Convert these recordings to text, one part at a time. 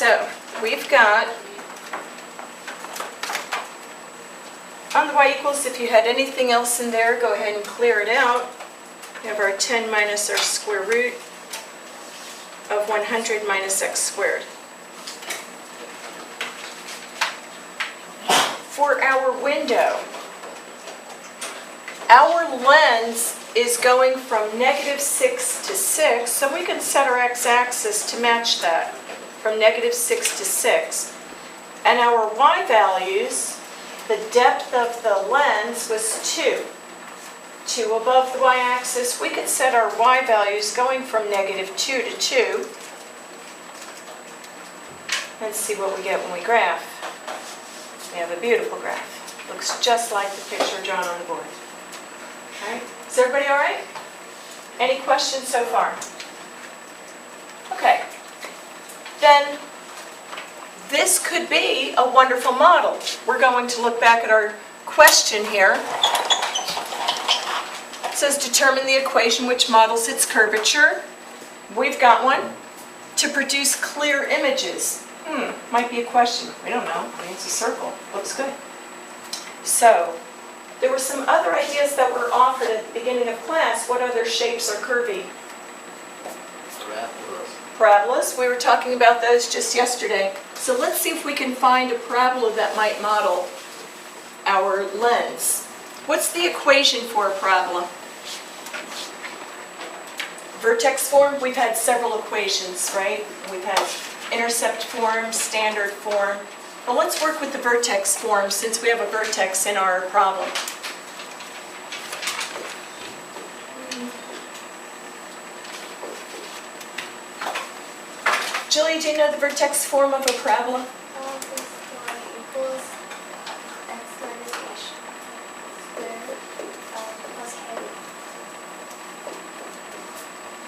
So we've got, on the y equals, if you had anything else in there, go ahead and clear it out. We have our 10 minus our square root of 100 minus x squared. For our window, our lens is going from -6 to 6, so we can set our x-axis to match that, from -6 to 6. And our y values, the depth of the lens was 2. 2 above the y-axis, we could set our y values going from -2 to 2. Let's see what we get when we graph. We have a beautiful graph. Looks just like the picture drawn on the board. All right. Is everybody all right? Any questions so far? Okay. Then this could be a wonderful model. We're going to look back at our question here. It says determine the equation which models its curvature. We've got one. To produce clear images. Might be a question. We don't know. I mean, it's a circle. Looks good. So, there were some other ideas that were offered at the beginning of class. What other shapes are curvy? Parabolas. Parabolas. We were talking about those just yesterday. So let's see if we can find a parabola that might model our lens. What's the equation for a parabola? Vertex form, we've had several equations, right? We've had intercept form, standard form. Well, let's work with the vertex form since we have a vertex in our problem. Julie, do you know the vertex form of a parabola?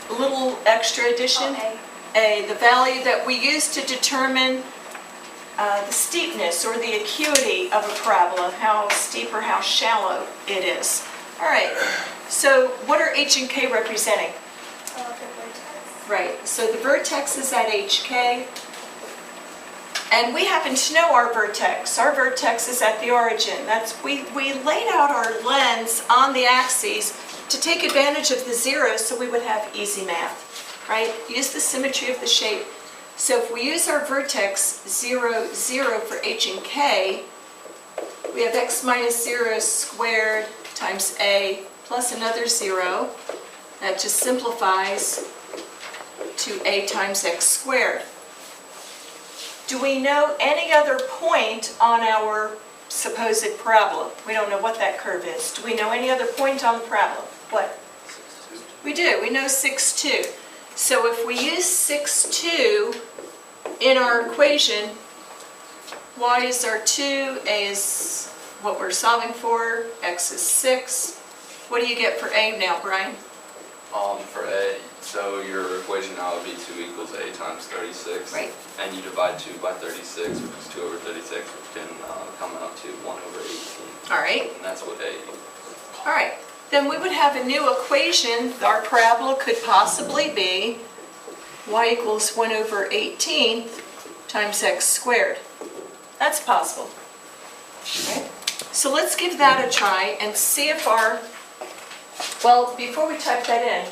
A little extra addition. A, the value that we use to determine the steepness or the acuity of a parabola, how steep or how shallow it is. All right, so what are H and K representing? The vertex. Right, so the vertex is at HK, and we happen to know our vertex. Our vertex is at the origin. We laid out our lens on the axes to take advantage of the zeros so we would have easy math. Right? Use the symmetry of the shape. So if we use our vertex 0, 0 for H and K, we have x minus 0 squared times A plus another 0. That just simplifies to A times x squared. Do we know any other point on our supposed parabola? We don't know what that curve is. Do we know any other point on the parabola? What? 6, 2. We do. We know 6, 2. So if we use 6, 2 in our equation, y is our 2, a is what we're solving for, x is 6. What do you get for a now, Brian? For a, so your equation now would be 2 equals a times 36. Right. And you divide 2 by 36, which is 2 over 36, which can come out to 1 over 18. All right. And that's what a equals. All right. Then we would have a new equation. Our parabola could possibly be y equals 1 over 18 times x squared. That's possible. Okay. So let's give that a try and see if well, before we type that in,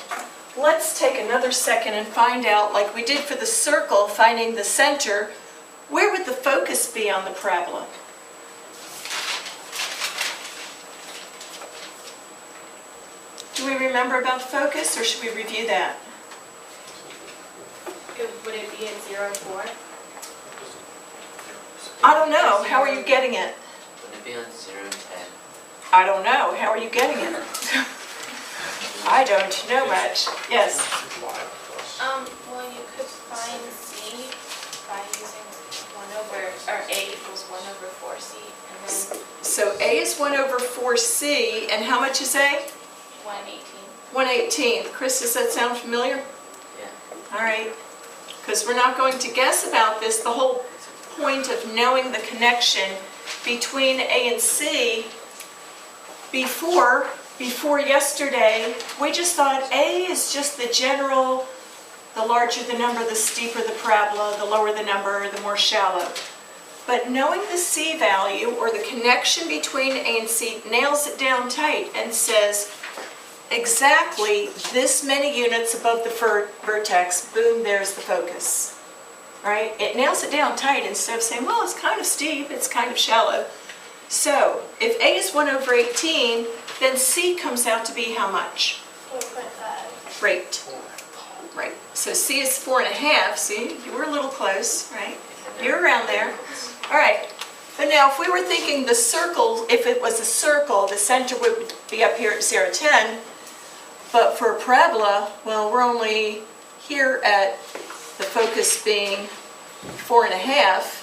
let's take another second and find out, like we did for the circle, finding the center, where would the focus be on the parabola? Do we remember about focus, or should we review that? Would it be at 0, 4? I don't know. How are you getting it? Would it be on 0, 10? I don't know. How are you getting it? I don't know much. Yes? Well, you could find C by using 1 over, or A equals 1 over 4C, and then So A is 1 over 4C, and how much is A? 1/18. 1/18. Chris, does that sound familiar? Yeah. All right. Because we're not going to guess about this. The whole point of knowing the connection between A and C before yesterday, we just thought A is just the general The larger the number, the steeper the parabola, the lower the number, the more shallow. But knowing the C value, or the connection between A and C, nails it down tight and says exactly this many units above the vertex, boom, there's the focus. Right? It nails it down tight instead of saying, well, it's kind of steep, it's kind of shallow. So if A is 1/18, then C comes out to be how much? 4.5. Great. Right. So C is 4.5. See, you were a little close, right? You're around there. All right. But now if we were thinking the circle, if it was a circle, the center would be up here at 0, 10. But for a parabola, well, we're only here at the focus being 4.5.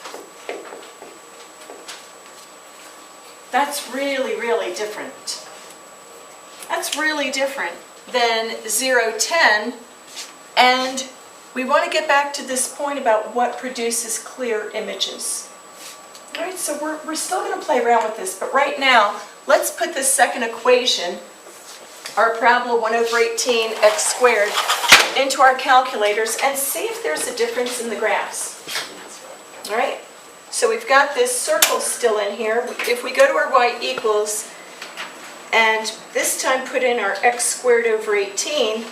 That's really, really different. That's really different than 0, 10. And we want to get back to this point about what produces clear images. All right, so we're still going to play around with this, but right now, let's put this second equation, our parabola 1/18 x squared, into our calculators and see if there's a difference in the graphs. All right, so we've got this circle still in here. If we go to our y equals, and this time put in our x squared over 18,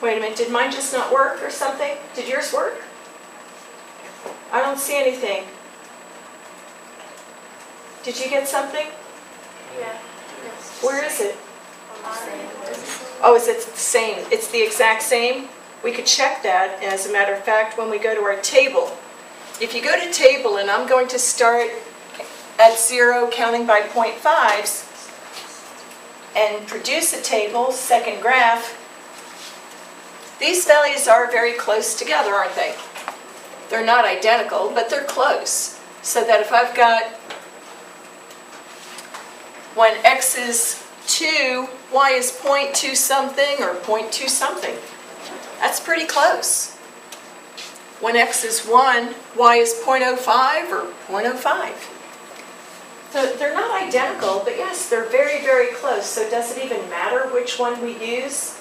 wait a minute, did mine just not work or something? Did yours work? I don't see anything. Did you get something? Yeah. Where is it? On mine. Oh, is it the same? It's the exact same? We could check that, as a matter of fact, when we go to our table. If you go to table, and I'm going to start at 0, counting by 0.5s, and produce a table, second graph, these values are very close together, aren't they? They're not identical, but they're close. So that if I've got, when x is 2, y is 0.2 something or 0.2 something. That's pretty close. When x is 1, y is 0.05 or 0.05. So they're not identical, but yes, they're very, very close. So does it even matter which one we use?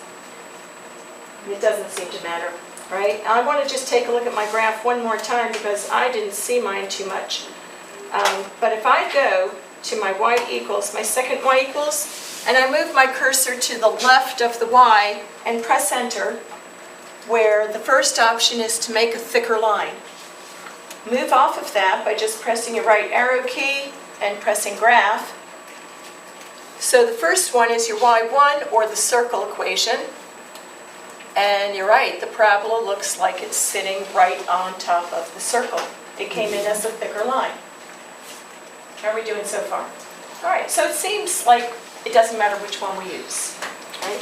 It doesn't seem to matter, right? I want to just take a look at my graph one more time because I didn't see mine too much. But if I go to my y equals, my second y equals, and I move my cursor to the left of the y and press enter, where the first option is to make a thicker line. Move off of that by just pressing your right arrow key and pressing graph. So the first one is your y1, or the circle equation. And you're right, the parabola looks like it's sitting right on top of the circle. It came in as a thicker line. How are we doing so far? All right, so it seems like it doesn't matter which one we use, right?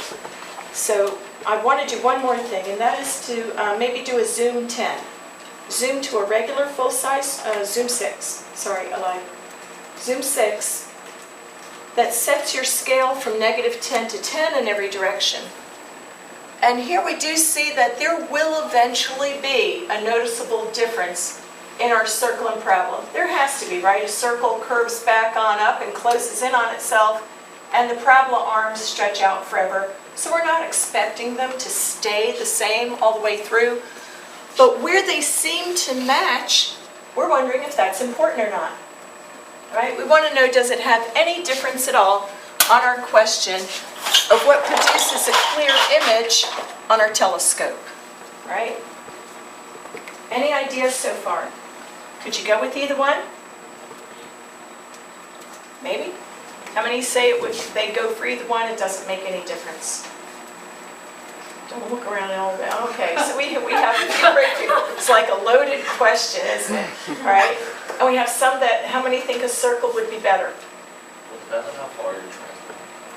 So I want to do one more thing, and that is to maybe do a zoom 10. Zoom to a regular full-size, zoom 6, sorry, I lied. Zoom 6, that sets your scale from -10 to 10 in every direction. And here we do see that there will eventually be a noticeable difference in our circle and parabola. There has to be, right? A circle curves back on up and closes in on itself, and the parabola arms stretch out forever. So we're not expecting them to stay the same all the way through. But where they seem to match, we're wondering if that's important or not. Right? We want to know, does it have any difference at all on our question of what produces a clear image on our telescope, right? Any ideas so far? Could you go with either one? Maybe? How many say it would, they go for either one, it doesn't make any difference? Don't look around and all that. Okay, so we have a few right here. It's like a loaded question, isn't it? All right? And we have some that, how many think a circle would be better? Well, depends on how far you're transferring.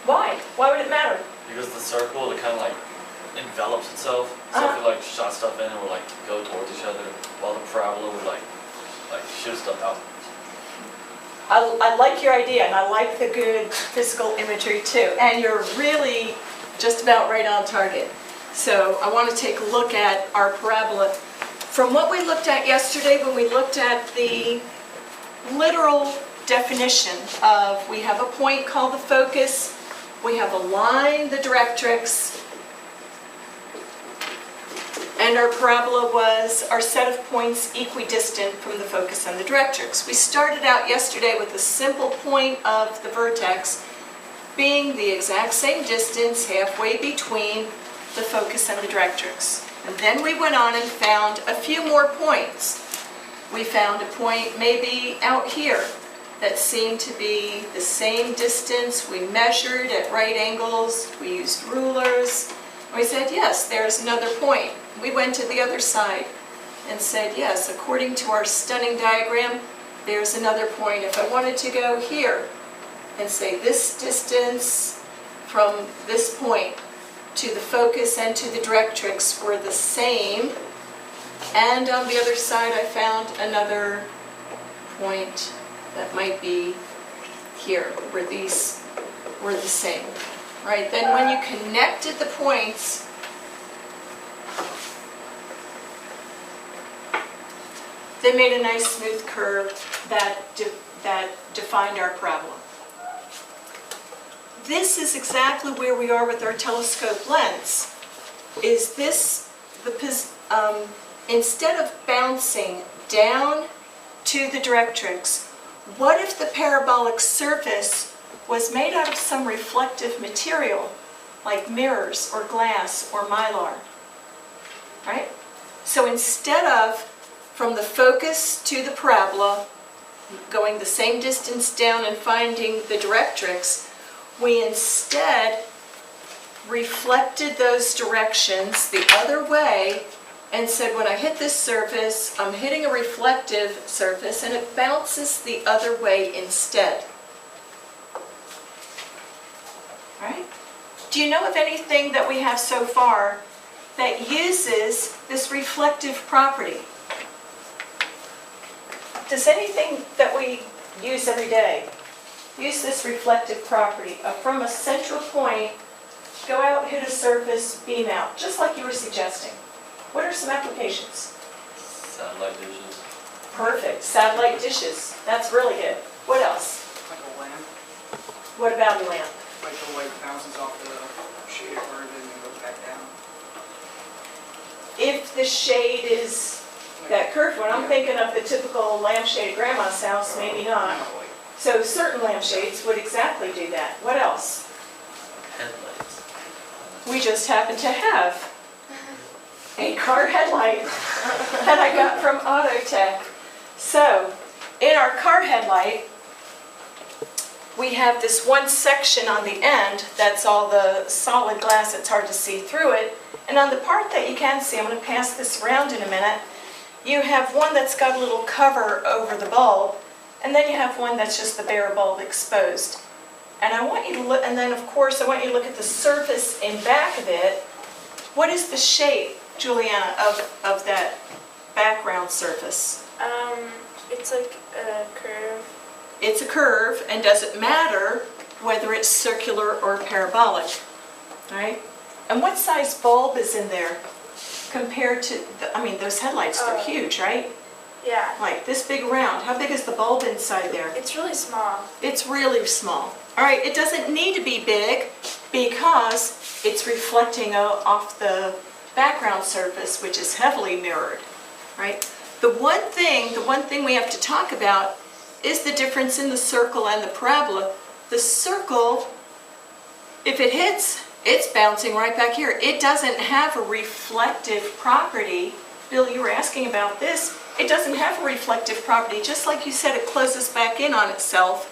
Why? Why would it matter? Because the circle, it kind of like envelops itself. So if you like shot stuff in, it will like go towards each other, while the parabola would like shoot stuff out. I like your idea, and I like the good physical imagery too. And you're really just about right on target. So I want to take a look at our parabola. From what we looked at yesterday, when we looked at the literal definition of, we have a point called the focus, we have a line, the directrix, and our parabola was our set of points equidistant from the focus and the directrix. We started out yesterday with a simple point of the vertex being the exact same distance halfway between the focus and the directrix. And then we went on and found a few more points. We found a point maybe out here that seemed to be the same distance. We measured at right angles, we used rulers. We said, yes, there's another point. We went to the other side and said, yes, according to our stunning diagram, there's another point. If I wanted to go here and say this distance from this point to the focus and to the directrix were the same, and on the other side I found another point that might be here, where these were the same. Right, then when you connected the points, they made a nice smooth curve that defined our parabola. This is exactly where we are with our telescope lens. Is this instead of bouncing down to the directrix, what if the parabolic surface was made out of some reflective material, like mirrors or glass or mylar, right? So instead of from the focus to the parabola, going the same distance down and finding the directrix, we instead reflected those directions the other way and said, when I hit this surface, I'm hitting a reflective surface and it bounces the other way instead. Right? Do you know of anything that we have so far that uses this reflective property? Does anything that we use every day use this reflective property? From a central point, go out, hit a surface, beam out, just like you were suggesting. What are some applications? Satellite dishes. Perfect. Satellite dishes. That's really good. What else? Like a lamp, What about a lamp? like the light bounces off the shade part and then goes back down. If the shade is that curved one, I'm thinking of the typical lampshade at grandma's house, maybe not. So certain lampshades would exactly do that. What else? Headlights. We just happen to have a car headlight that I got from Autotech. So in our car headlight, we have this one section on the end that's all the solid glass, it's hard to see through it. And on the part that you can see, I'm going to pass this around in a minute, you have one that's got a little cover over the bulb, and then you have one that's just the bare bulb exposed. And I want you to look, and then of course I want you to look at the surface in back of it. What is the shape, Juliana, of that background surface? It's like a curve. It's a curve, and does it matter whether it's circular or parabolic, right? And what size bulb is in there compared to, those headlights, they're huge, right? Yeah. Like this big round. How big is the bulb inside there? It's really small. It's really small. All right, it doesn't need to be big because it's reflecting off the background surface, which is heavily mirrored, right? The one thing we have to talk about is the difference in the circle and the parabola. The circle, if it hits, it's bouncing right back here. It doesn't have a reflective property. Bill, you were asking about this. It doesn't have a reflective property. Just like you said, it closes back in on itself.